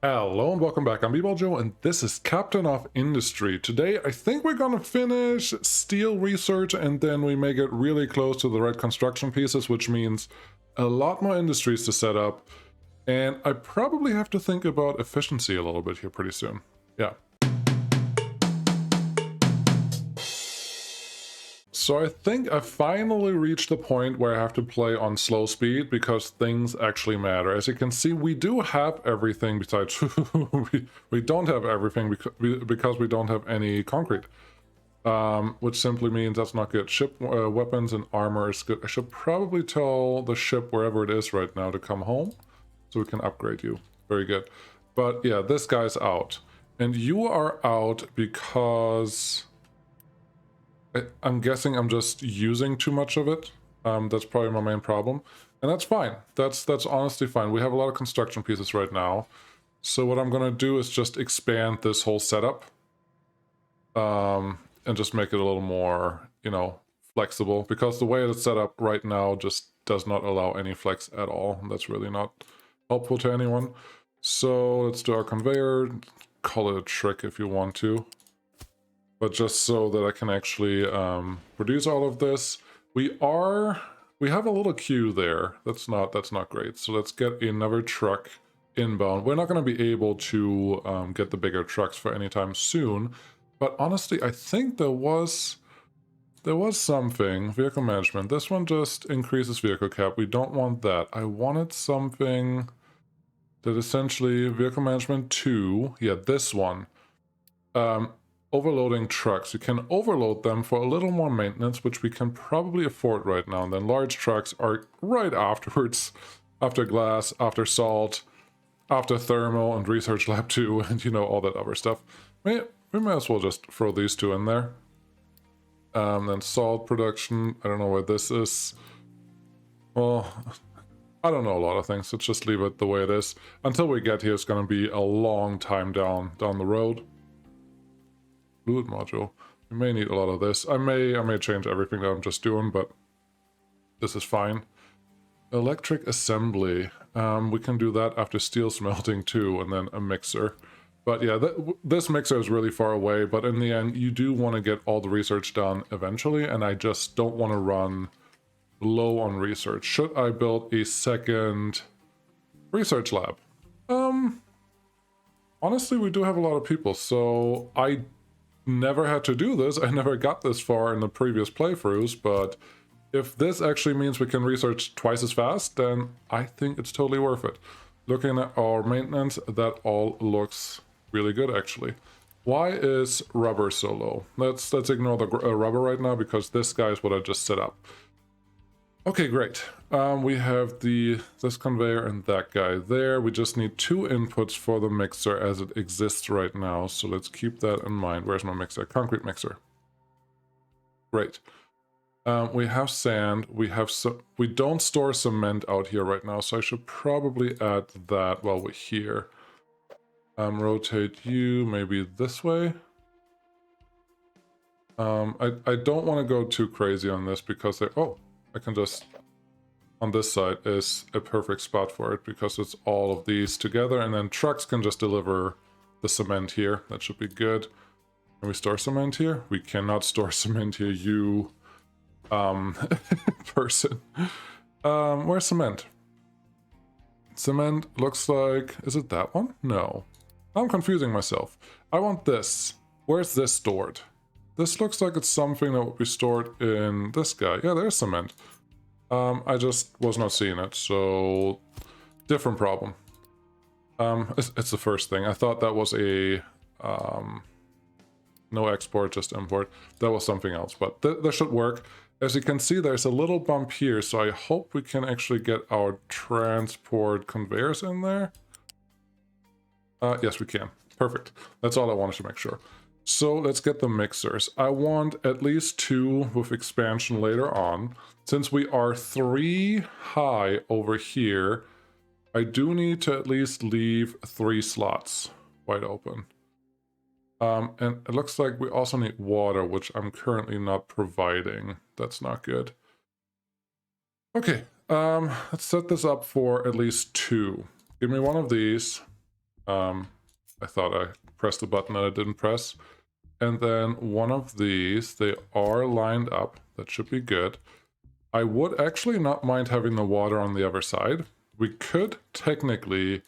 Hello and welcome back. I'm Joe and this is Captain of Industry. Today I think we're gonna finish steel research and then we may get really close to the red construction pieces, which means a lot more industries to set up. And I probably have to think about efficiency a little bit here pretty soon. Yeah. So I think I finally reached the point where I have to play on slow speed because things actually matter. As you can see, we do have everything besides we don't have everything because we don't have any concrete. Which simply means that's not good. Ship weapons and armor is good. I should probably tell the ship wherever it is right now to come home so we can upgrade you. Very good. But yeah, this guy's out. And you are out because I'm guessing I'm just using too much of it. That's probably my main problem. And that's fine. That's honestly fine. We have a lot of construction pieces right now. So what I'm going to do is just expand this whole setup. And just make it a little more, flexible. Because the way it's set up right now just does not allow any flex at all. And that's really not helpful to anyone. So let's do our conveyor. Call it a trick if you want to. But just so that I can actually produce all of this, we have a little queue there. That's not great. So let's get another truck inbound. We're not going to be able to get the bigger trucks for any time soon, but honestly, I think there was something. Vehicle management. This one just increases vehicle cap. We don't want that. I wanted something that essentially vehicle management 2. Yeah, this one. Overloading trucks. You can overload them for a little more maintenance, which we can probably afford right now. And then large trucks are right afterwards, after glass, after salt, after thermal and research lab 2, and all that other stuff. We may as well just throw these two in there. Then salt production. I don't know where this is. Well, I don't know a lot of things. Let's just leave it the way it is. Until we get here, it's going to be a long time down the road. Fluid module. We may need a lot of this. I may change everything that I'm just doing, but this is fine. Electric assembly. We can do that after steel smelting too, and then a mixer. But yeah, this mixer is really far away, but in the end, you do want to get all the research done eventually, and I just don't want to run low on research. Should I build a second research lab? Honestly, we do have a lot of people, so I never had to do this. I never got this far in the previous playthroughs, but if this actually means we can research twice as fast, then I think it's totally worth it. Looking at our maintenance, that all looks really good actually. Why is rubber so low? Let's ignore the rubber right now because this guy is what I just set up. Okay, great. We have this conveyor and that guy there. We just need 2 inputs for the mixer as it exists right now. So let's keep that in mind. Where's my mixer? Concrete mixer. Great. We have sand. We don't store cement out here right now, so I should probably add that while we're here. Rotate you maybe this way. I don't want to go too crazy on this because I can just, on this side is a perfect spot for it because it's all of these together, and then trucks can just deliver the cement here. That should be good. Can we store cement here? We cannot store cement here, you person. Where's cement? Cement looks like, is it that one? No. I'm confusing myself. I want this. Where's this stored? This looks like it's something that would be stored in this guy. Yeah, there's cement. I just was not seeing it, so different problem. It's the first thing. I thought that was a no export, just import. That was something else, but that should work. As you can see, there's a little bump here, so I hope we can actually get our transport conveyors in there. Yes, we can. Perfect. That's all I wanted to make sure. So let's get the mixers. I want at least 2 with expansion later on. Since we are 3 high over here, I do need to at least leave 3 slots wide open. And it looks like we also need water, which I'm currently not providing. That's not good. Okay, let's set this up for at least 2. Give me one of these. I thought I pressed the button that I didn't press. And then one of these, they are lined up. That should be good. I would actually not mind having the water on the other side. We could technically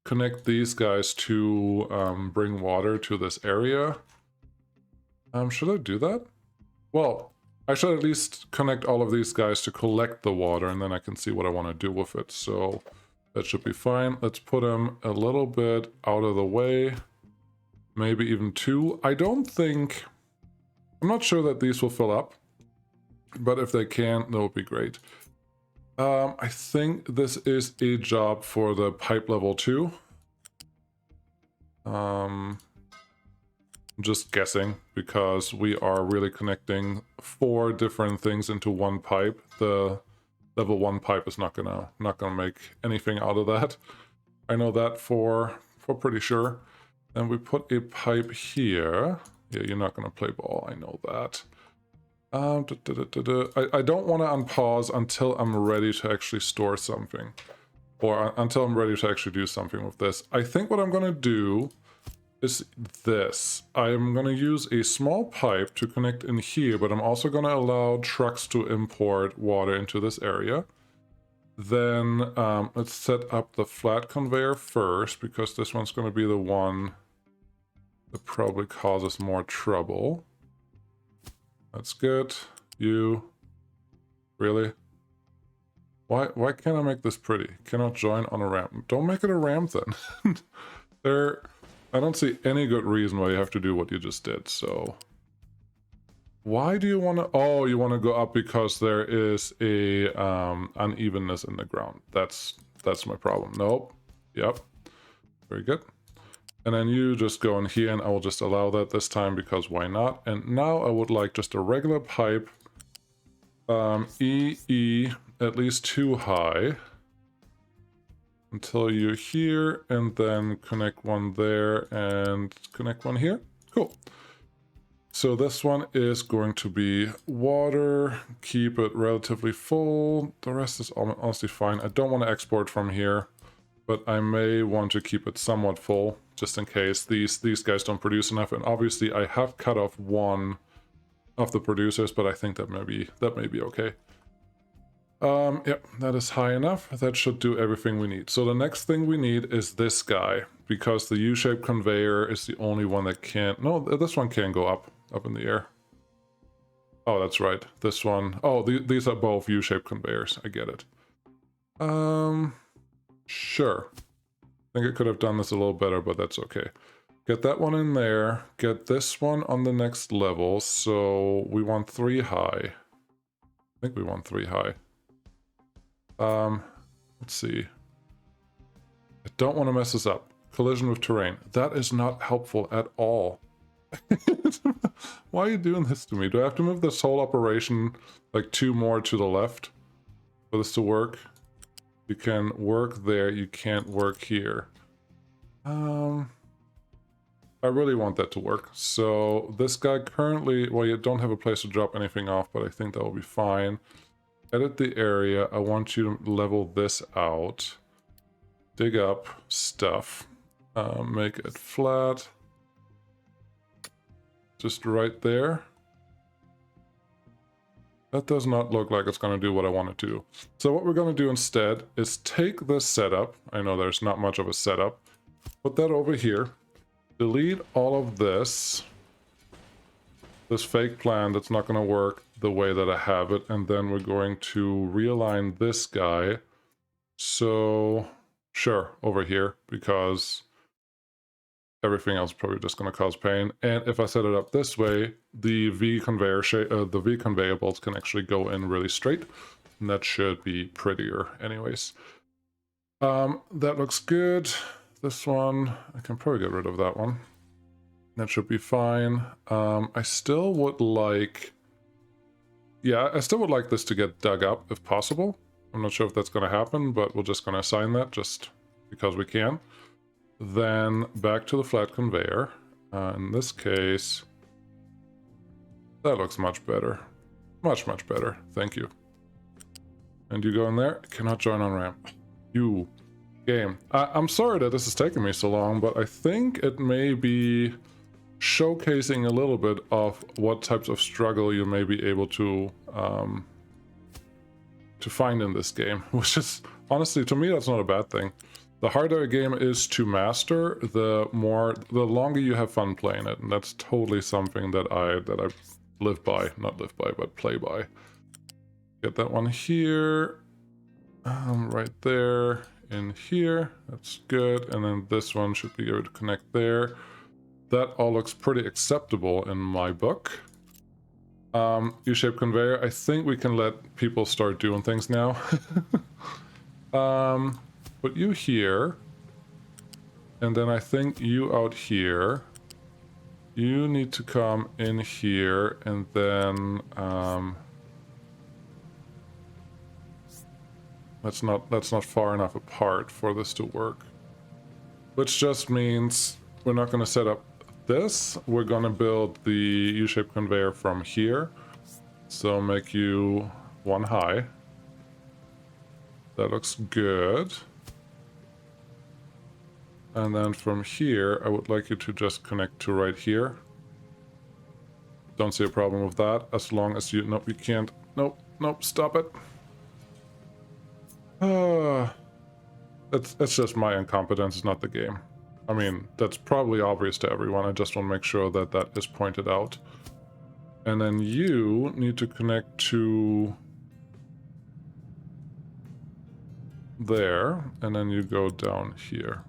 connect these guys to bring water to this area. Should I do that? Well, I should at least connect all of these guys to collect the water, and then I can see what I want to do with it. So that should be fine. Let's put them a little bit out of the way. Maybe even 2. I'm not sure that these will fill up, but if they can, that would be great. I think this is a job for the pipe level 2. I'm just guessing because we are really connecting 4 different things into one pipe. The level 1 pipe is not gonna make anything out of that. I know that for pretty sure. And we put a pipe here. Yeah, you're not gonna play ball. I know that. I don't want to unpause until I'm ready to actually store something, or until I'm ready to actually do something with this. I think what I'm gonna do is this. I'm gonna use a small pipe to connect in here, but I'm also gonna allow trucks to import water into this area. Then let's set up the flat conveyor first, because this one's gonna be the one that probably causes more trouble. That's good. You really? Why can't I make this pretty? Cannot join on a ramp. Don't make it a ramp then. I don't see any good reason why you have to do what you just did. So why do you want to? Oh, you want to go up because there is a unevenness in the ground. That's my problem. Nope. Yep. Very good. And then you just go in here, and I will just allow that this time because why not? And now I would like just a regular pipe, EE at least 2 high until you're here, and then connect one there and connect one here. Cool. So this one is going to be water, keep it relatively full. The rest is honestly fine. I don't want to export from here, but I may want to keep it somewhat full, just in case these guys don't produce enough. And obviously I have cut off one of the producers, but I think that may be okay. Yep, that is high enough. That should do everything we need. So the next thing we need is this guy, because the U-shaped conveyor is the only one that can't... No, this one can go up in the air. Oh, that's right. This one... Oh, these are both U-shaped conveyors. I get it. Sure. I think I could have done this a little better, but that's okay. Get that one in there. Get this one on the next level. So we want 3 high. I think we want 3 high. Let's see. I don't want to mess this up. Collision with terrain. That is not helpful at all. Why are you doing this to me? Do I have to move this whole operation like 2 more to the left for this to work? You can work there, you can't work here. I really want that to work. So this guy currently, well, you don't have a place to drop anything off, but I think that will be fine. Edit the area. I want you to level this out. Dig up stuff. Make it flat. Just right there. That does not look like it's going to do what I want it to. So what we're going to do instead is take this setup. I know there's not much of a setup. Put that over here. Delete all of this fake plan that's not going to work the way that I have it. And then we're going to realign this guy. So sure, over here, because everything else is probably just going to cause pain. And if I set it up this way, the V conveyor bolts can actually go in really straight, and that should be prettier anyways. That looks good. This one, I can probably get rid of that one. That should be fine. I still would like... Yeah, I still would like this to get dug up if possible. I'm not sure if that's going to happen, but we're just going to assign that just because we can. Then back to the flat conveyor. In this case, that looks much better. Much better. Thank you. And you go in there. Cannot join on ramp. You game. I'm sorry that this is taking me so long, but I think it may be showcasing a little bit of what types of struggle you may be able to find in this game, which is honestly, to me, that's not a bad thing. The harder a game is to master, the longer you have fun playing it, and that's totally something that I live by, not live by, but play by. Get that one here, right there, in here. That's good, and then this one should be able to connect there. That all looks pretty acceptable in my book. U-shaped conveyor. I think we can let people start doing things now. Put you here, and then I think you out here. You need to come in here, and then that's not far enough apart for this to work. Which just means we're not going to set up this. We're going to build the U-shaped conveyor from here. So make you one high. That looks good. And then from here, I would like you to just connect to right here. Don't see a problem with that, as long as you... Nope, you can't. Nope, nope, stop it. That's just my incompetence, it's not the game. I mean, that's probably obvious to everyone. I just want to make sure that that is pointed out. And then you need to connect to... there, and then you go down here.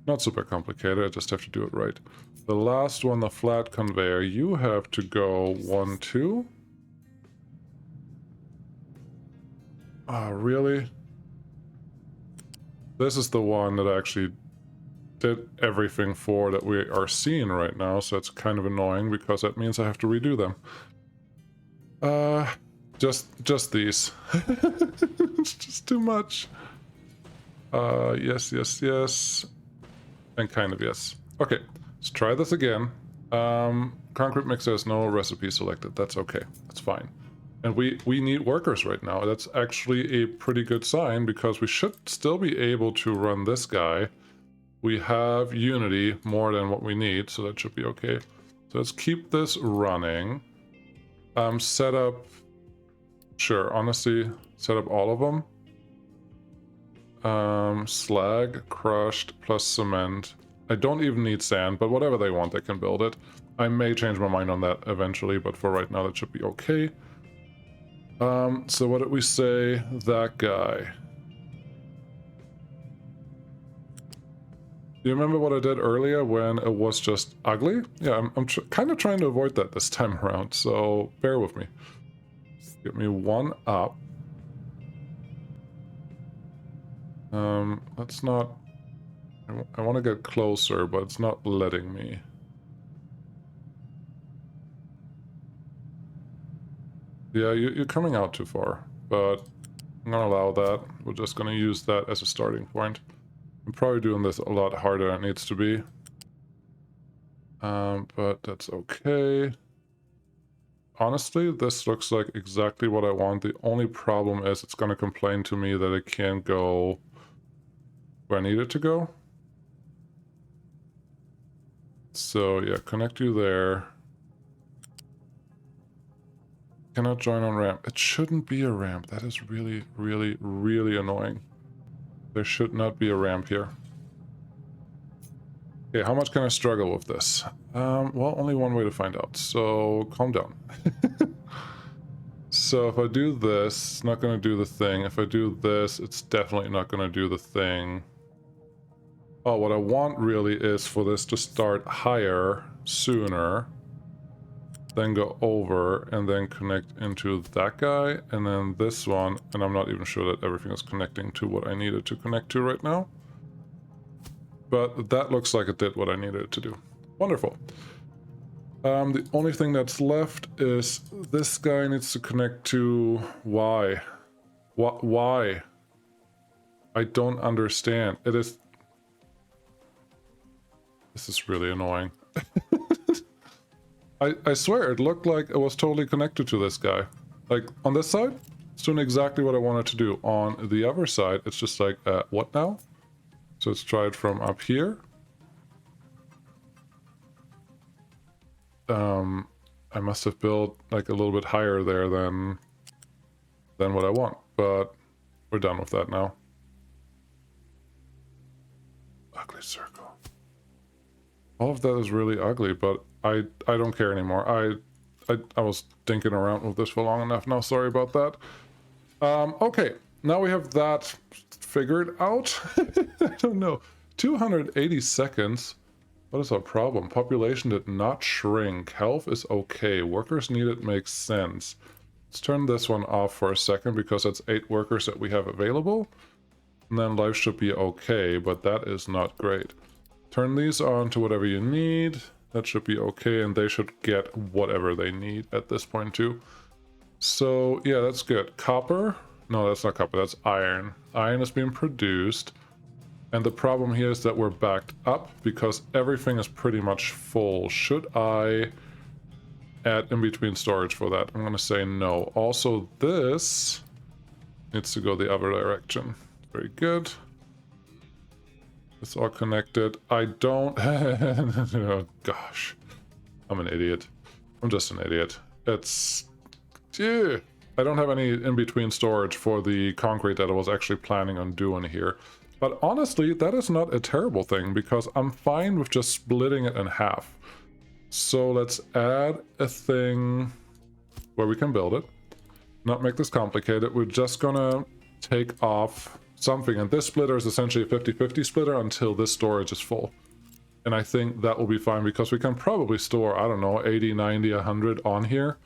Not super complicated, I just have to do it right. The last one, the flat conveyor, you have to go 1, 2. Oh, really? This is the one that actually did everything for that we are seeing right now, so it's kind of annoying because that means I have to redo them. Just these. It's just too much. Yes, yes, yes. And kind of yes. Okay, let's try this again. Concrete mixer has no recipe selected. That's okay. That's fine. And we need workers right now. That's actually a pretty good sign because we should still be able to run this guy. We have Unity more than what we need, so that should be okay. So let's keep this running. Set up... Sure, honestly, set up all of them. Slag, crushed, plus cement. I don't even need sand, but whatever they want, they can build it. I may change my mind on that eventually, but for right now, that should be okay. So what did we say? That guy. Do you remember what I did earlier when it was just ugly? Yeah, I'm kind of trying to avoid that this time around, so bear with me. Get me one up. Let's not... I want to get closer, but it's not letting me. Yeah, you're coming out too far, but I'm gonna allow that. We're just gonna use that as a starting point. I'm probably doing this a lot harder than it needs to be. But that's okay. Honestly, this looks like exactly what I want. The only problem is it's gonna complain to me that it can't go where I need it to go. So yeah, connect you there. Cannot join on ramp. It shouldn't be a ramp. That is really, really, really annoying. There should not be a ramp here. Okay, how much can I struggle with this? Well, only one way to find out, so calm down. So if I do this, it's not going to do the thing. If I do this, it's definitely not going to do the thing. Oh, what I want really is for this to start higher sooner, then go over, and then connect into that guy, and then this one, and I'm not even sure that everything is connecting to what I needed to connect to right now. But that looks like it did what I needed it to do. Wonderful. The only thing that's left is this guy needs to connect to... Why? Why? I don't understand. It is... This is really annoying. I swear, it looked like it was totally connected to this guy. Like, on this side, It's doing exactly what I wanted to do. On the other side, it's just like, what now? So let's try it from up here. I must have built like a little bit higher there than what I want, but we're done with that now. Ugly circle. All of that is really ugly, but I don't care anymore. I was dinking around with this for long enough now. Sorry about that. Okay, now we have that figured out. I don't know. 280 seconds. What is our problem? Population did not shrink. Health is okay. Workers needed makes sense. Let's turn this one off for a second because that's 8 workers that we have available. And then life should be okay, but that is not great. Turn these on to whatever you need. That should be okay, and they should get whatever they need at this point too. So yeah, that's good. Copper? No, that's not copper, that's iron. Iron is being produced. And the problem here is that we're backed up because everything is pretty much full. Should I add in-between storage for that? I'm gonna say no. Also, this needs to go the other direction. Very good. It's all connected. I don't... oh, gosh. I'm an idiot. I'm just an idiot. It's... yeah. I don't have any in-between storage for the concrete that I was actually planning on doing here. But honestly, that is not a terrible thing because I'm fine with just splitting it in half. So let's add a thing where we can build it. Not make this complicated. We're just gonna take off something. And this splitter is essentially a 50-50 splitter until this storage is full. And I think that will be fine because we can probably store, I don't know, 80, 90, 100 on here.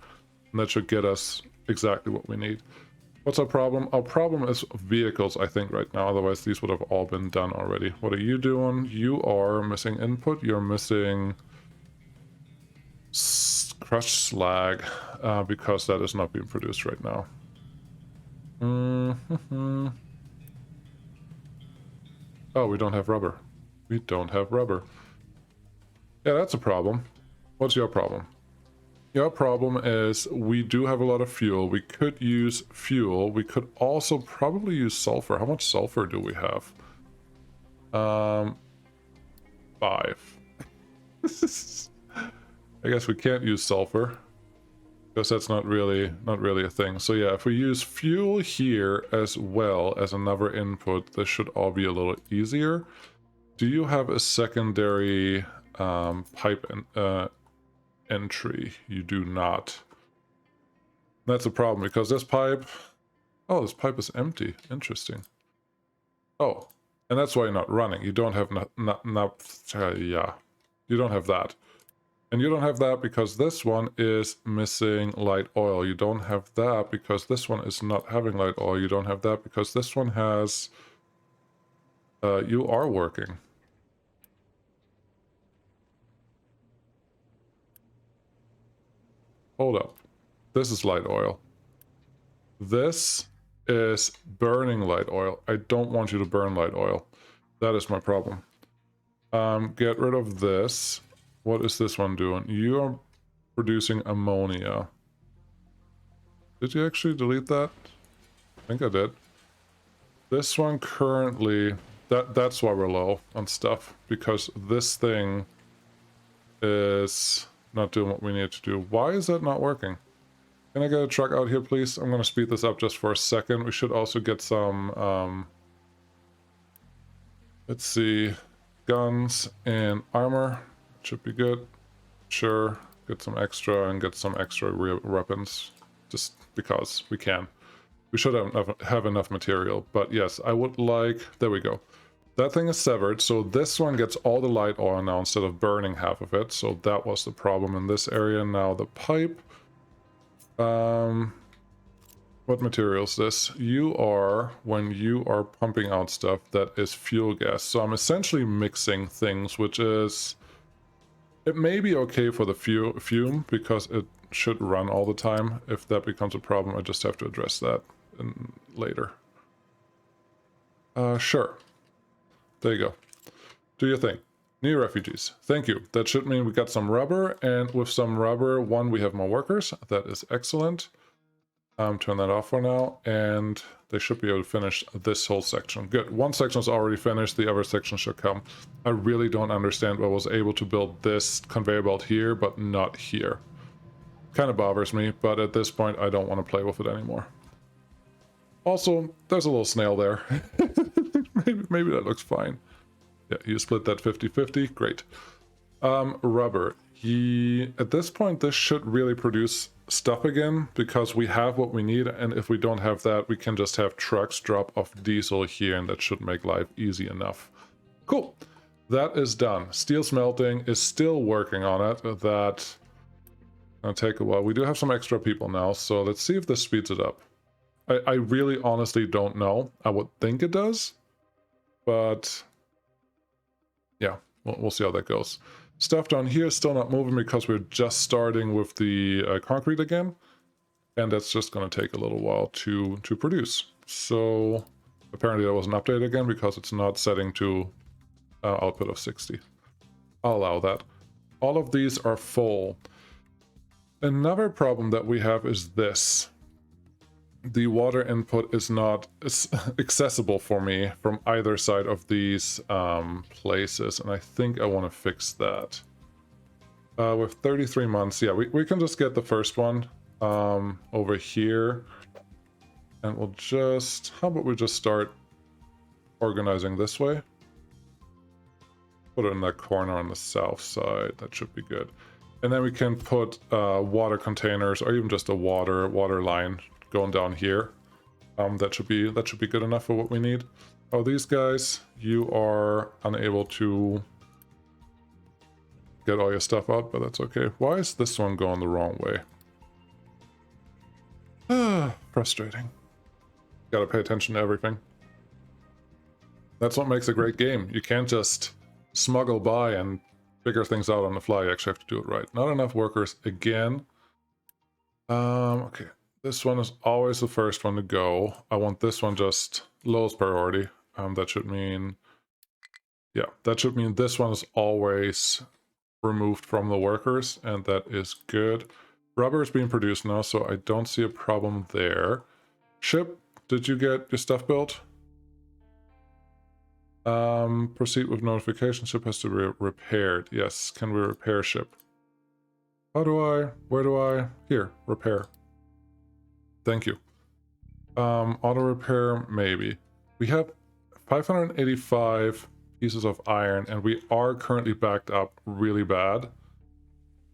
And that should get us exactly what we need. What's our problem? Our problem is vehicles, I think, right now. Otherwise, these would have all been done already. What are you doing? You are missing input. You're missing crushed slag because that is not being produced right now. Oh, we don't have rubber. We don't have rubber. Yeah, that's a problem. What's your problem? Your problem is we do have a lot of fuel. We could use fuel. We could also probably use sulfur. How much sulfur do we have? 5. I guess we can't use sulfur because that's not really a thing. So yeah, if we use fuel here as well as another input, this should all be a little easier. Do you have a secondary pipe entry? You do not. That's a problem because this pipe... oh, this pipe is empty. Interesting. Oh, and that's why you're not running. You don't have yeah. You don't have that. And you don't have that because this one is missing light oil. You don't have that because this one is not having light oil. You don't have that because this one has... you are working. Hold up. This is light oil. This is burning light oil. I don't want you to burn light oil. That is my problem. Get rid of this. What is this one doing? You are producing ammonia. Did you actually delete that? I think I did. This one currently... that's why we're low on stuff. Because this thing is not doing what we need to do. Why is that not working? Can I get a truck out here, please? I'm going to speed this up just for a second. We should also get some... let's see... guns and armor. Should be good. Sure. Get some extra and get some extra weapons. Just because we can. We should have enough material. But yes, I would like... there we go. That thing is severed. So this one gets all the light oil now instead of burning half of it. So that was the problem in this area. Now the pipe. What material is this? You are, when you are pumping out stuff, that is fuel gas. So I'm essentially mixing things, which is... it may be okay for the fume, because it should run all the time. If that becomes a problem, I just have to address that later. Sure. There you go. Do your thing. New refugees. Thank you. That should mean we got some rubber, and with some rubber, one, we have more workers. That is excellent. Turn that off for now, and they should be able to finish this whole section. Good. One section is already finished, the other section should come. I really don't understand why I was able to build this conveyor belt here, but not here. Kind of bothers me, but at this point, I don't want to play with it anymore. Also, there's a little snail there. maybe that looks fine. Yeah, you split that 50-50. Great. Rubber. At this point, this should really produce stuff again, because we have what we need, and if we don't have that, we can just have trucks drop off diesel here, and that should make life easy enough. Cool. That is done. Steel smelting is still working on it. That gonna take a while. We do have some extra people now, so let's see if this speeds it up. I really honestly don't know. I would think it does, but yeah, we'll see how that goes. Stuff down here is still not moving because we're just starting with the concrete again, and that's just going to take a little while to produce. So apparently that was an update again because it's not setting to output of 60. I'll allow that. All of these are full. Another problem that we have is this. The water input is not accessible for me from either side of these places, and I think I want to fix that. With 33 months, yeah, we can just get the first one over here, and we'll just, how about we just start organizing this way? Put it in that corner on the south side, that should be good. And then we can put water containers, or even just a water line going down here. That should be good enough for what we need. Oh, these guys, you are unable to get all your stuff out, but that's okay. Why is this one going the wrong way? Frustrating. Gotta pay attention to everything. That's what makes a great game. You can't just smuggle by and figure things out on the fly. You actually have to do it right. Not enough workers again. Okay. This one is always the first one to go. I want this one just lowest priority. That should mean... yeah, that should mean this one is always removed from the workers, and that is good. Rubber is being produced now, so I don't see a problem there. Ship, did you get your stuff built? Proceed with notification. Ship has to be repaired. Yes, can we repair ship? How do I... where do I... here, repair. Thank you. Auto repair, maybe. We have 585 pieces of iron, and we are currently backed up really bad.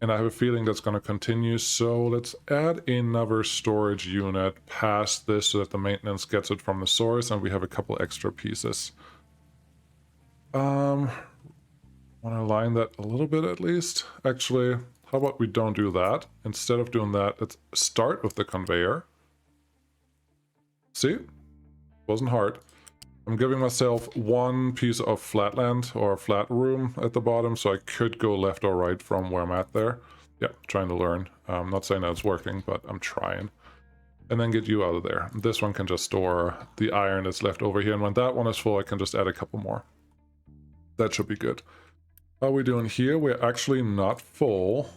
And I have a feeling that's going to continue, so let's add another storage unit past this so that the maintenance gets it from the source, and we have a couple extra pieces. Want to align that a little bit at least? Actually, how about we don't do that? Instead of doing that, let's start with the conveyor. See? Wasn't hard. I'm giving myself one piece of flatland or flat room at the bottom, so I could go left or right from where I'm at there. Yeah, trying to learn. I'm not saying that it's working, but I'm trying. And then get you out of there. This one can just store the iron that's left over here, and when that one is full, I can just add a couple more. That should be good. How are we doing here? We're actually not full.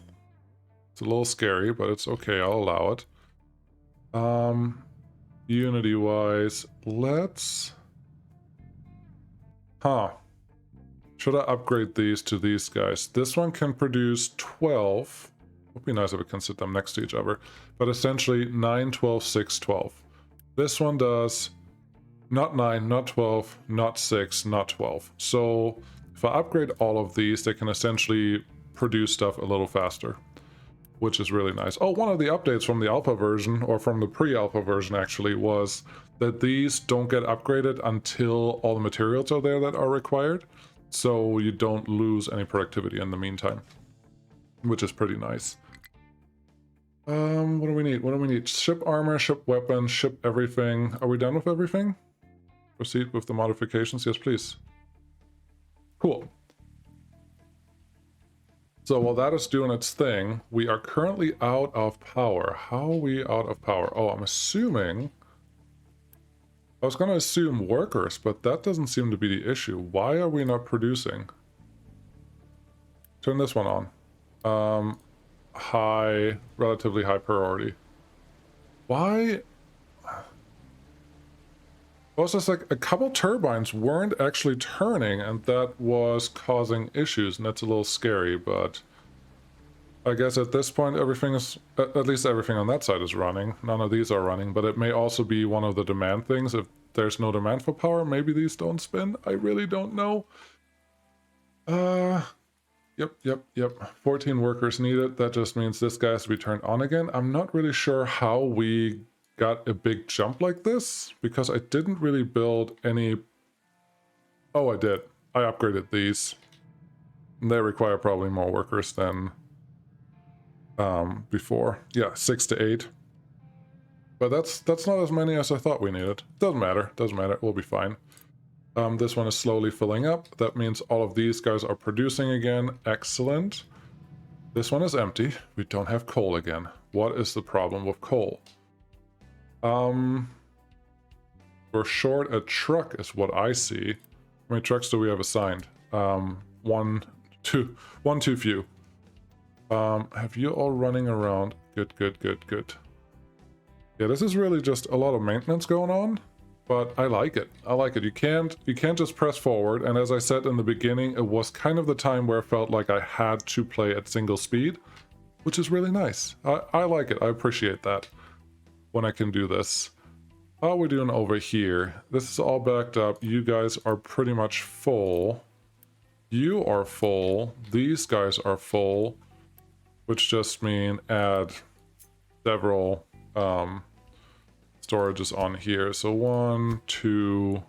It's a little scary, but it's okay. I'll allow it. Unity-wise, let's... should I upgrade these to these guys? This one can produce 12. Would be nice if it can sit them next to each other. But essentially 9, 12, 6, 12. This one does not 9, not 12, not 6, not 12. So if I upgrade all of these, they can essentially produce stuff a little faster, which is really nice. Oh, one of the updates from the alpha version, or from the pre-alpha version actually, was that these don't get upgraded until all the materials are there that are required, so you don't lose any productivity in the meantime, which is pretty nice. What do we need? What do we need? Ship armor, ship weapons, ship everything. Are we done with everything? Proceed with the modifications. Yes, please. Cool. So while that is doing its thing, we are currently out of power. How are we out of power? Oh, I'm assuming... I was going to assume workers, but that doesn't seem to be the issue. Why are we not producing? Turn this one on. Relatively high priority. Why? Well, it's just like a couple turbines weren't actually turning, and that was causing issues, and that's a little scary, but I guess at this point everything is, at least everything on that side is running. None of these are running, but it may also be one of the demand things. If there's no demand for power, maybe these don't spin. I really don't know. Yep. 14 workers needed. That just means this guy has to be turned on again. I'm not really sure how we got a big jump like this, because I didn't really build any... Oh, I did. I upgraded these. They require probably more workers than before. Yeah, 6 to 8. But that's not as many as I thought we needed. Doesn't matter. We'll be fine. This one is slowly filling up. That means all of these guys are producing again. Excellent. This one is empty. We don't have coal again. What is the problem with coal? We're short a truck is what I see. How many trucks do we have assigned? One too few. Have you all running around? Good. Yeah, this is really just a lot of maintenance going on, but I like it. You can't just press forward, and as I said in the beginning, it was kind of the time where I felt like I had to play at single speed, which is really nice. I like it. I appreciate that when I can do this. How are we doing over here? This is all backed up. You guys are pretty much full. You are full. These guys are full, which just mean add several storages on here. So 1, 2,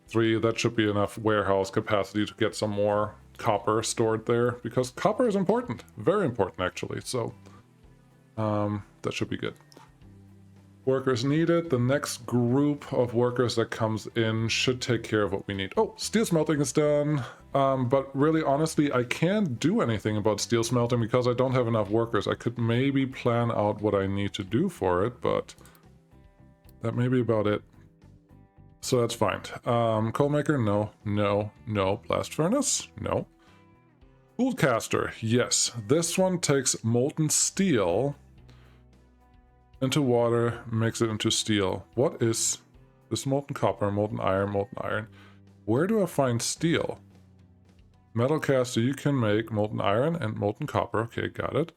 3. That should be enough warehouse capacity to get some more copper stored there, because copper is important. Very important, actually. So that should be good. Workers needed. The next group of workers that comes in should take care of what we need. Oh, steel smelting is done. But really, honestly, I can't do anything about steel smelting because I don't have enough workers. I could maybe plan out what I need to do for it, but that may be about it. So that's fine. Coal maker, no. Blast furnace, no. Gold caster, yes. This one takes molten steel into water, makes it into steel. What is this? Molten copper, molten iron. Where do I find steel? Metal caster, you can make molten iron and molten copper. Okay, got it.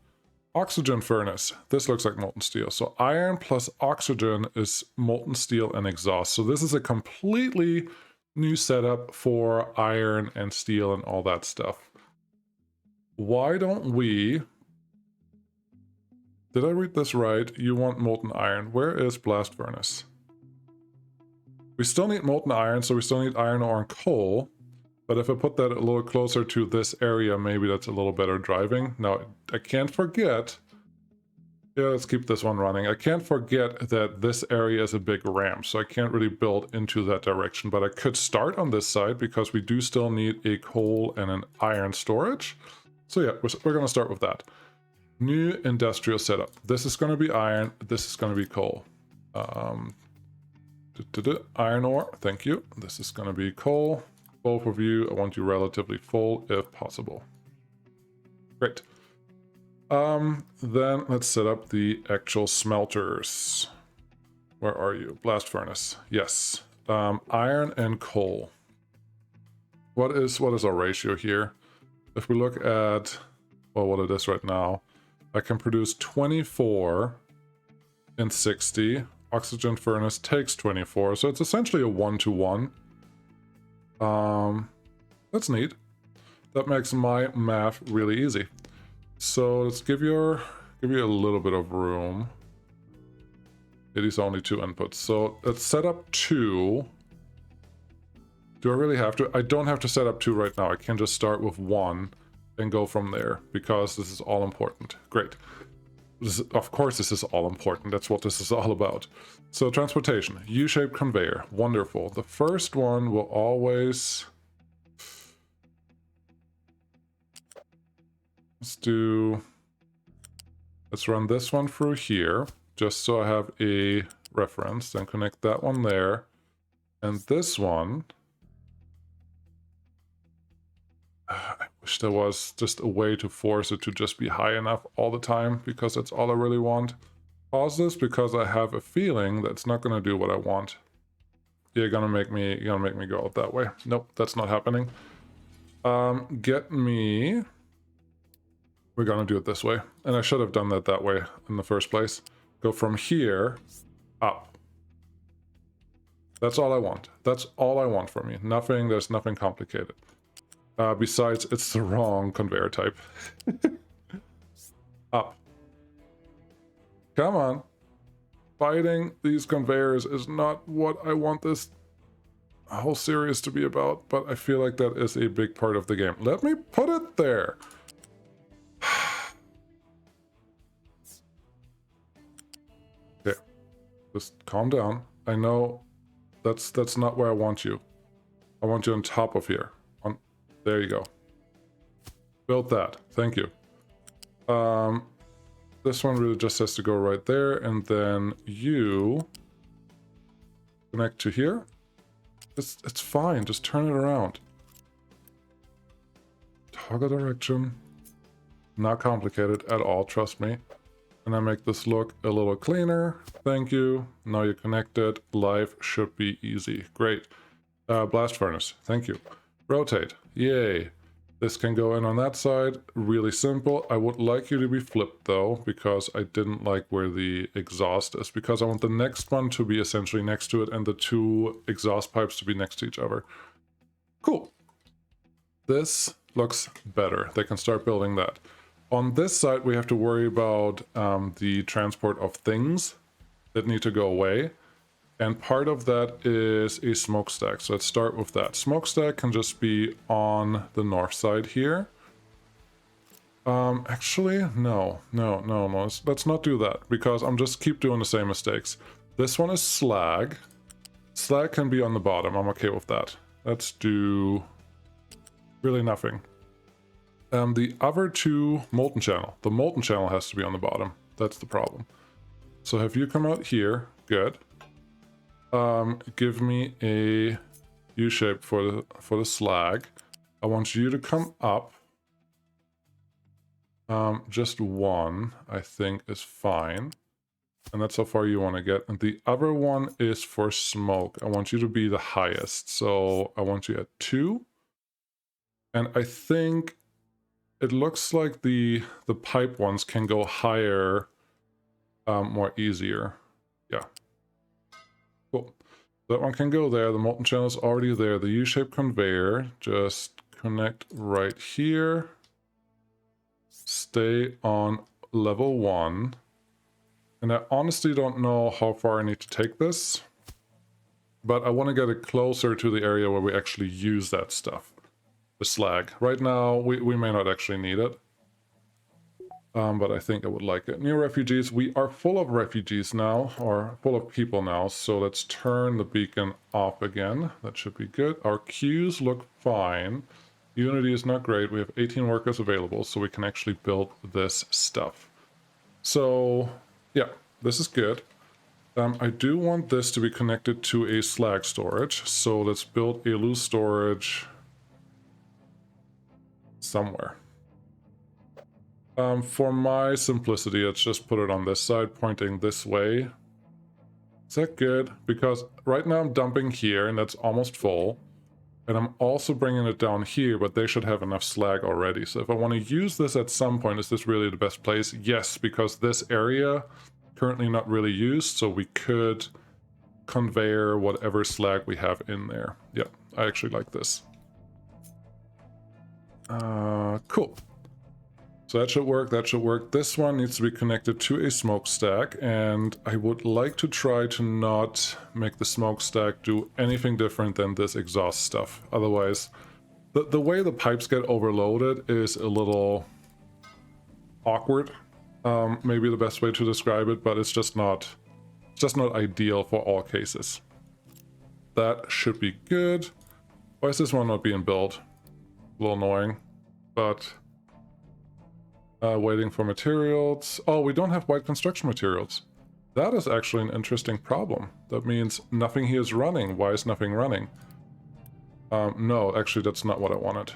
Oxygen furnace. This looks like molten steel. So iron plus oxygen is molten steel and exhaust. So this is a completely new setup for iron and steel and all that stuff. Why don't we... Did I read this right? You want molten iron. Where is blast furnace? We still need molten iron, so we still need iron ore and coal. But if I put that a little closer to this area, maybe that's a little better driving. Now, I can't forget... Yeah, let's keep this one running. I can't forget that this area is a big ramp, so I can't really build into that direction. But I could start on this side, because we do still need a coal and an iron storage. So yeah, we're going to start with that. New industrial setup. This is going to be iron. This is going to be coal. Iron ore. Thank you. This is going to be coal. Both of you, I want you relatively full if possible. Great. Then let's set up the actual smelters. Where are you? Blast furnace. Yes. Iron and coal. What is our ratio here? If we look at, well, what it is right now, I can produce 24 and 60. Oxygen furnace takes 24, so it's essentially a 1-to-1. That's neat. That makes my math really easy. So let's give you a little bit of room. It is only 2 inputs, so let's set up 2. Do I really have to? I don't have to set up 2 right now. I can just start with 1 and go from there, because this is all important. Great. Of course this is all important. That's what this is all about. So transportation, U-shaped conveyor, wonderful. The first one will always... Let's run this one through here, just so I have a reference, then connect that one there. And this one... I wish there was just a way to force it to just be high enough all the time, because that's all I really want. pause this because I have a feeling that's not going to do what I want. You're gonna make me go out that way. Nope, that's not happening. Get me. We're gonna do it this way, and I should have done that way in the first place. Go from here up. That's all I want. That's all I want from you. Nothing. There's nothing complicated. Besides, it's the wrong conveyor type. Up. Come on. Fighting these conveyors is not what I want this whole series to be about, but I feel like that is a big part of the game. Let me put it there. Okay, just calm down. I know that's not where I want you. I want you on top of here. There you go. Built that. Thank you. This one really just has to go right there, and then you connect to here. It's fine. Just turn it around. Toggle direction. Not complicated at all, trust me. And I make this look a little cleaner. Thank you. Now you're connected. Life should be easy. Great. Blast furnace. Thank you. Rotate. Yay. This can go in on that side. Really simple. I would like you to be flipped though, because I didn't like where the exhaust is, because I want the next one to be essentially next to it and the two exhaust pipes to be next to each other. Cool. This looks better. They can start building that. On this side, we have to worry about the transport of things that need to go away. And part of that is a smokestack. So let's start with that. Smokestack can just be on the north side here. Actually, no. Let's not do that, because I'm just keep doing the same mistakes. This one is slag. Slag can be on the bottom. I'm okay with that. Let's do really nothing. The other two, molten channel. The molten channel has to be on the bottom. That's the problem. So have you come out here. Good. Give me a U-shape for the slag. I want you to come up. Just one, I think, is fine. And that's how far you want to get. And the other one is for smoke. I want you to be the highest. So I want you at 2. And I think it looks like the pipe ones can go higher more easier. Yeah. Cool. That one can go there. The molten channel is already there. The U-shaped conveyor, just connect right here. Stay on level 1. And I honestly don't know how far I need to take this, but I want to get it closer to the area where we actually use that stuff. The slag. Right now, we may not actually need it. But I think I would like it. New refugees. We are full of refugees now, or full of people now. So let's turn the beacon off again. That should be good. Our queues look fine. Unity is not great. We have 18 workers available, so we can actually build this stuff. So, yeah, this is good. I do want this to be connected to a slag storage. So let's build a loose storage somewhere. For my simplicity, let's just put it on this side, pointing this way. Is that good? Because right now I'm dumping here, and that's almost full. And I'm also bringing it down here, but they should have enough slag already. So if I want to use this at some point, is this really the best place? Yes, because this area currently not really used, so we could conveyor whatever slag we have in there. Yeah, I actually like this. Cool. So that should work, that should work. This one needs to be connected to a smokestack, and I would like to try to not make the smokestack do anything different than this exhaust stuff. Otherwise, the way the pipes get overloaded is a little awkward. Maybe the best way to describe it, but it's just not ideal for all cases. That should be good. Why is this one not being built? A little annoying, but... waiting for materials. Oh, we don't have white construction materials. That is actually an interesting problem. That means nothing here is running. Why is nothing running? No, actually, that's not what I wanted.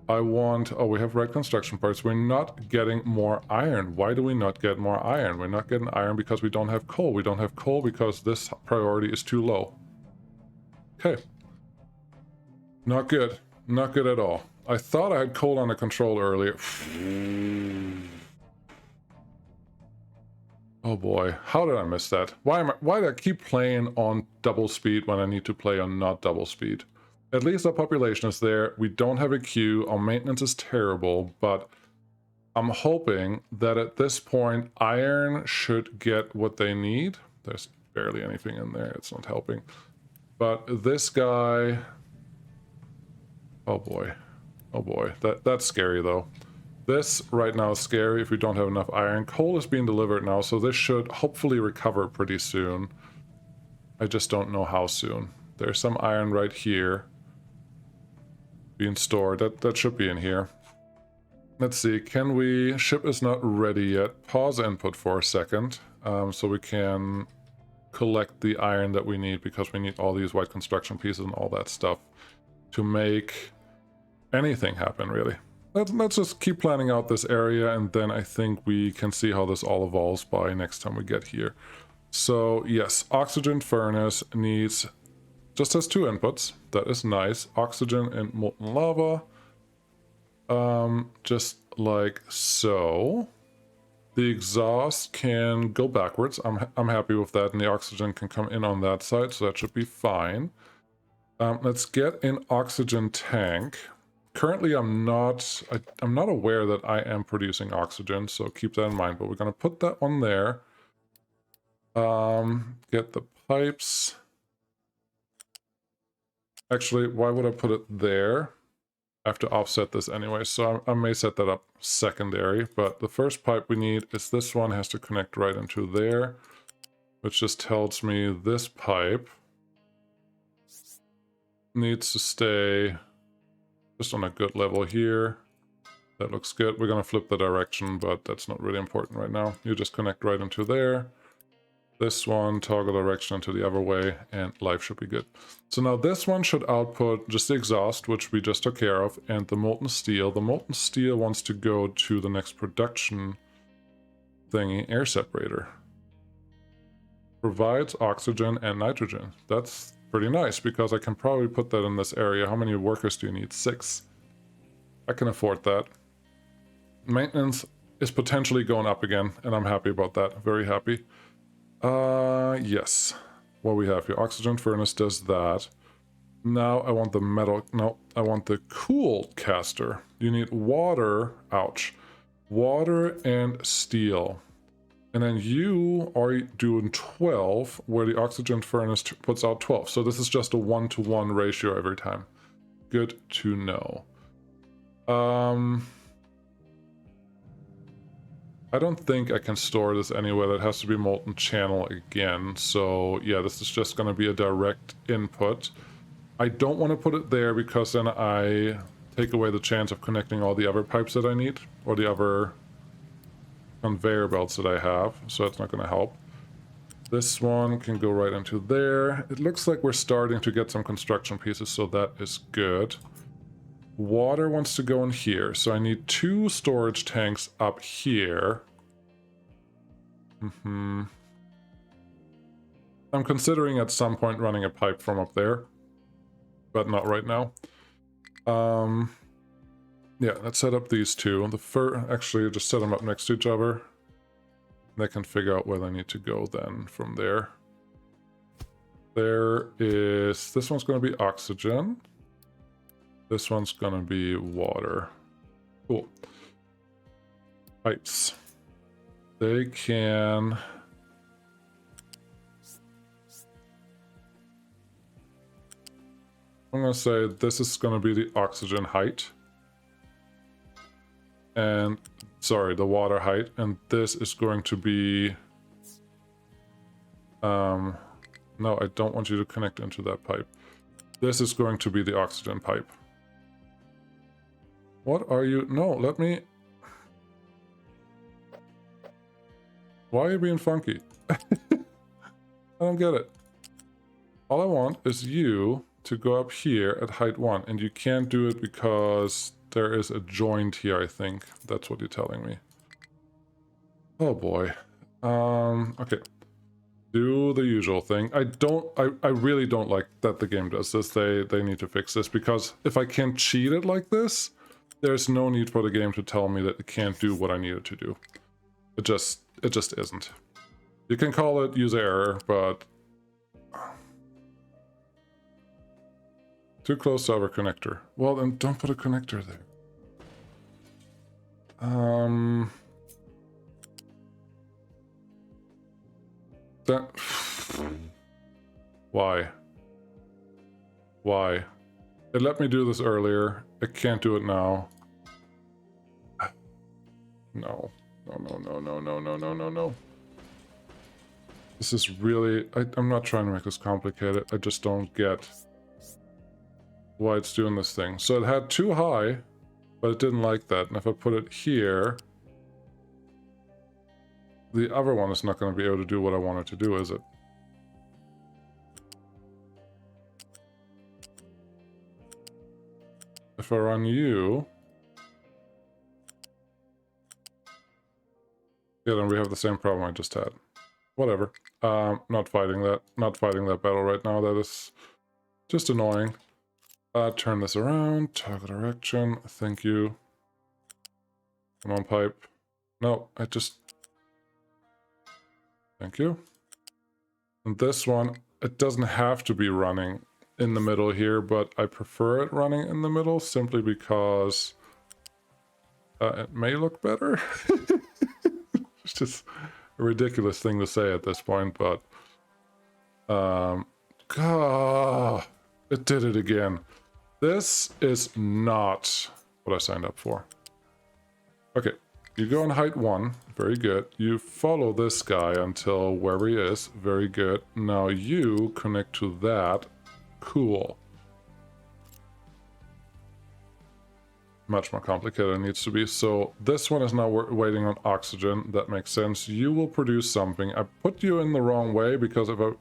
I want... Oh, we have red construction parts. We're not getting more iron. Why do we not get more iron? We're not getting iron because we don't have coal. We don't have coal because this priority is too low. Okay. Not good. Not good at all. I thought I had coal under control earlier. Oh boy, how did I miss that? Why did I keep playing on double speed when I need to play on not double speed? At least our population is there. We don't have a queue. Our maintenance is terrible, but I'm hoping that at this point iron should get what they need. There's barely anything in there. It's not helping. But this guy... Oh boy. Oh boy. That's scary though. This right now is scary if we don't have enough iron. Coal is being delivered now, so this should hopefully recover pretty soon. I just don't know how soon. There's some iron right here being stored. That should be in here. Let's see, can we... Ship is not ready yet. Pause input for a second, so we can collect the iron that we need, because we need all these white construction pieces and all that stuff to make anything happen, really. Let's just keep planning out this area, and then I think we can see how this all evolves by next time we get here. So, yes, oxygen furnace needs... Just has 2 inputs. That is nice. Oxygen and molten lava. Just like so. The exhaust can go backwards. I'm happy with that, and the oxygen can come in on that side, so that should be fine. Let's get an oxygen tank. Currently, I'm not aware that I am producing oxygen, so keep that in mind. But we're gonna put that one there. Get the pipes. Actually, why would I put it there? I have to offset this anyway, so I may set that up secondary. But the first pipe we need is this one. Has to connect right into there, which just tells me this pipe needs to stay just on a good level here. That looks good. We're gonna flip the direction, but that's not really important right now. You just connect right into there. This one, toggle direction into the other way, and life should be good. So now this one should output just the exhaust, which we just took care of, and the molten steel. The molten steel wants to go to the next production thingy, air separator. Provides oxygen and nitrogen. That's pretty nice, because I can probably put that in this area. How many workers do you need? 6. I can afford that. Maintenance is potentially going up again, and I'm happy about that. Very happy. Yes. What we have here. Oxygen furnace does that. Now I want the metal... No, I want the cool caster. You need water... Ouch. Water and steel. And then you are doing 12, where the oxygen furnace puts out 12. So this is just a 1-to-1 ratio every time. Good to know. I don't think I can store this anywhere. That has to be molten channel again. So yeah, this is just going to be a direct input. I don't want to put it there, because then I take away the chance of connecting all the other pipes that I need, or the other conveyor belts that I have, so that's not going to help. This one can go right into there. It looks like we're starting to get some construction pieces, so that is good. Water wants to go in here, so I need 2 storage tanks up here. I'm considering at some point running a pipe from up there, but not right now. Yeah, let's set up these 2. Actually, just set them up next to each other. They can figure out where they need to go then from there. There is... This one's going to be oxygen. This one's going to be water. Cool. Pipes. They can... I'm going to say this is going to be the oxygen height. And, sorry, the water height. And this is going to be... no, I don't want you to connect into that pipe. This is going to be the oxygen pipe. What are you... No, let me... Why are you being funky? I don't get it. All I want is you to go up here at height 1. And you can't do it because there is a joint here, I think. That's what you're telling me. Oh boy. Okay. Do the usual thing. I really don't like that the game does this. They need to fix this, because if I can't cheat it like this, there's no need for the game to tell me that it can't do what I need it to do. It just isn't. You can call it user error, but too close to our connector. Well, then don't put a connector there. That... Why? Why? It let me do this earlier. It can't do it now. No. No. This is really... I'm not trying to make this complicated. I just don't get why it's doing this thing. So it had too high, but it didn't like that. And if I put it here, the other one is not going to be able to do what I want it to do, is it? If I run you... Yeah, then we have the same problem I just had. Whatever. Not fighting that battle right now. That is just annoying. Turn this around. Toggle direction. Thank you. Come on, pipe. No, I just... Thank you. And this one, it doesn't have to be running in the middle here, but I prefer it running in the middle simply because it may look better. It's just a ridiculous thing to say at this point, but God, it did it again. This is not what I signed up for. Okay, you go on height 1, very good. You follow this guy until wherever he is, very good. Now you connect to that, cool. Much more complicated it needs to be. So this one is now waiting on oxygen. That makes sense. You will produce something. I put you in the wrong way because if I'm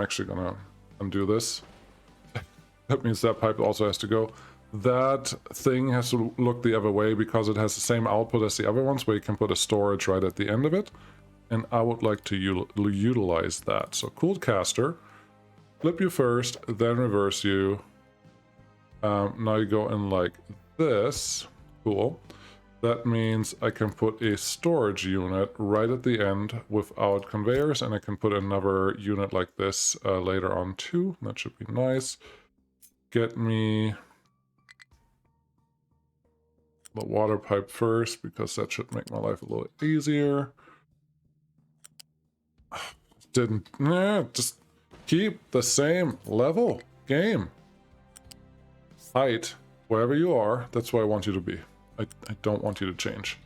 actually gonna undo this. That means that pipe also has to go. That thing has to look the other way because it has the same output as the other ones, where you can put a storage right at the end of it. And I would like to utilize that. So cooled caster, flip you first, then reverse you. Now you go in like this. Cool. That means I can put a storage unit right at the end without conveyors, and I can put another unit like this later on too. That should be nice. Get me the water pipe first, because that should make my life a little easier. Didn't... just keep the same level. Game. Height. Wherever you are, that's where I want you to be. I don't want you to change.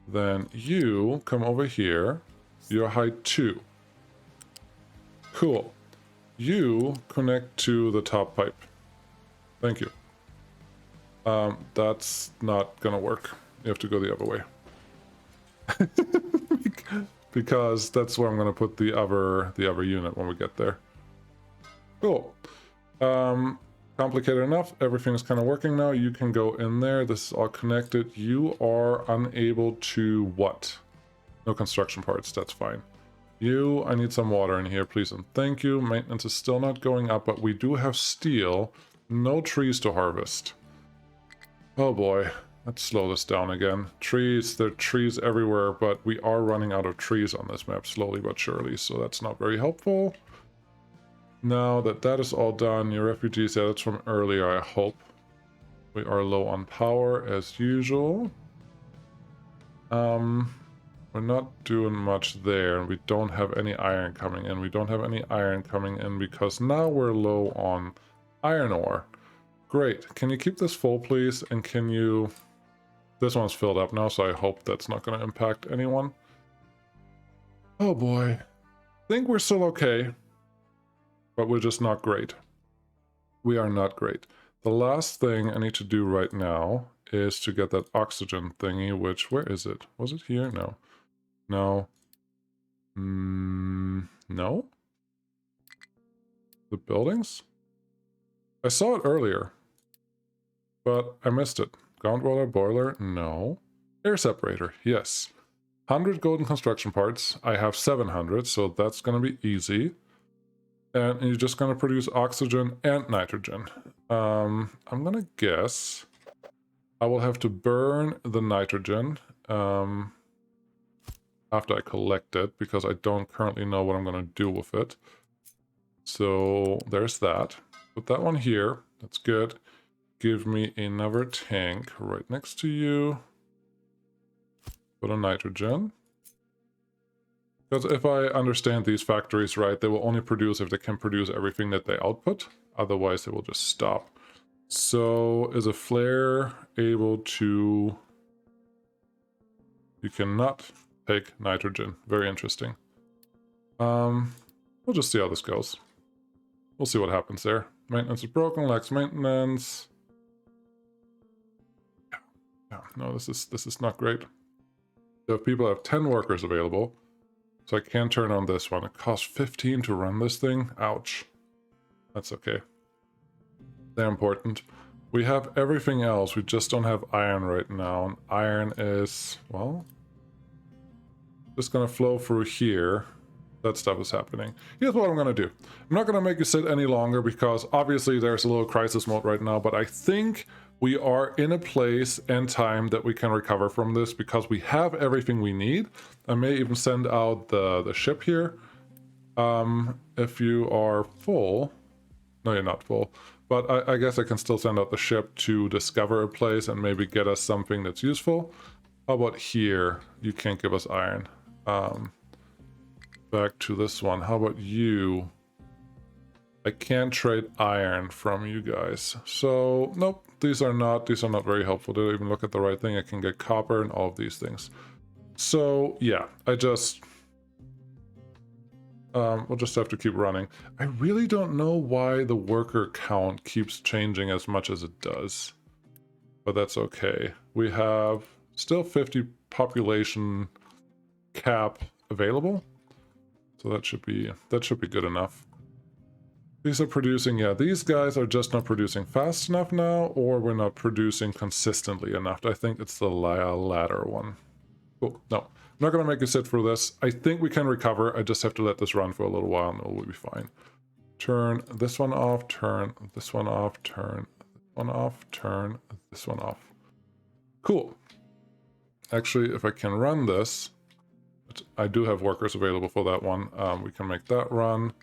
Then you come over here. You're height 2. Cool. You connect to the top pipe. Thank you. That's not gonna work. You have to go the other way. Because that's where I'm gonna put the other unit when we get there. Cool. Complicated enough. Everything's kind of working now. You can go in there. This is all connected. You are unable to what? No construction parts. That's fine. You, I need some water in here, please and thank you. Maintenance is still not going up, but we do have steel. No trees to harvest. Oh boy. Let's slow this down again. Trees, there are trees everywhere, but we are running out of trees on this map slowly but surely, so that's not very helpful. Now that that is all done, your refugees, yeah, that's from earlier, I hope. We are low on power as usual. We're not doing much there, and we don't have any iron coming in. We don't have any iron coming in because now we're low on iron ore. Great. Can you keep this full, please? And can you... This one's filled up now, so I hope that's not going to impact anyone. Oh boy. I think we're still okay. But we're just not great. We are not great. The last thing I need to do right now is to get that oxygen thingy, which... Where is it? Was it here? No. No. No? The buildings? I saw it earlier. But I missed it. Groundwater boiler? No. Air separator? Yes. 100 golden construction parts. I have 700, so that's going to be easy. And you're just going to produce oxygen and nitrogen. I'm going to guess I will have to burn the nitrogen after I collect it, because I don't currently know what I'm going to do with it. So there's that. Put that one here. That's good. Give me another tank right next to you. Put a nitrogen. Because if I understand these factories right, they will only produce if they can produce everything that they output. Otherwise, they will just stop. So, is a flare able to... You cannot take nitrogen. Very interesting. We'll just see how this goes. We'll see what happens there. Maintenance is broken, lacks maintenance. Yeah, no, this is not great. So if people have 10 workers available, so I can turn on this one. It costs 15 to run this thing. Ouch. That's okay. They're important. We have everything else. We just don't have iron right now. And iron is, well, just going to flow through here. That stuff is happening. Here's what I'm going to do. I'm not going to make you sit any longer because obviously there's a little crisis mode right now, but I think we are in a place and time that we can recover from this because we have everything we need. I may even send out the ship here. If you are full, no, you're not full, but I guess I can still send out the ship to discover a place and maybe get us something that's useful. How about here? You can't give us iron. Back to this one. How about you? I can't trade iron from you guys. So, nope, these are not very helpful. They don't even look at the right thing. I can get copper and all of these things. So, yeah, I just... we'll just have to keep running. I really don't know why the worker count keeps changing as much as it does. But that's okay. We have still 50 population cap available. So that should be good enough. These are producing, yeah, these guys are just not producing fast enough now, or we're not producing consistently enough. I think it's the latter one. Cool. No, I'm not going to make you sit through this. I think we can recover. I just have to let this run for a little while and it will be fine. Turn this one off, turn this one off, turn this one off, turn this one off. Cool. Actually, if I can run this, I do have workers available for that one. We can make that run.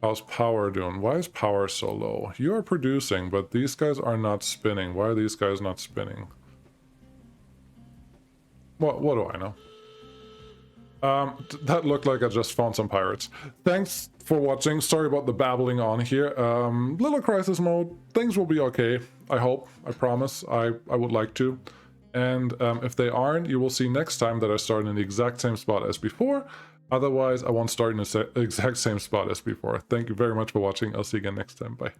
How's power doing? Why is power so low? You are producing, but these guys are not spinning. Why are these guys not spinning? What do I know? That looked like I just found some pirates. Thanks for watching. Sorry about the babbling on here. Little crisis mode. Things will be okay. I hope. I promise. I would like to. And if they aren't, you will see next time that I start in the exact same spot as before. Otherwise, I won't start in the exact same spot as before. Thank you very much for watching. I'll see you again next time. Bye.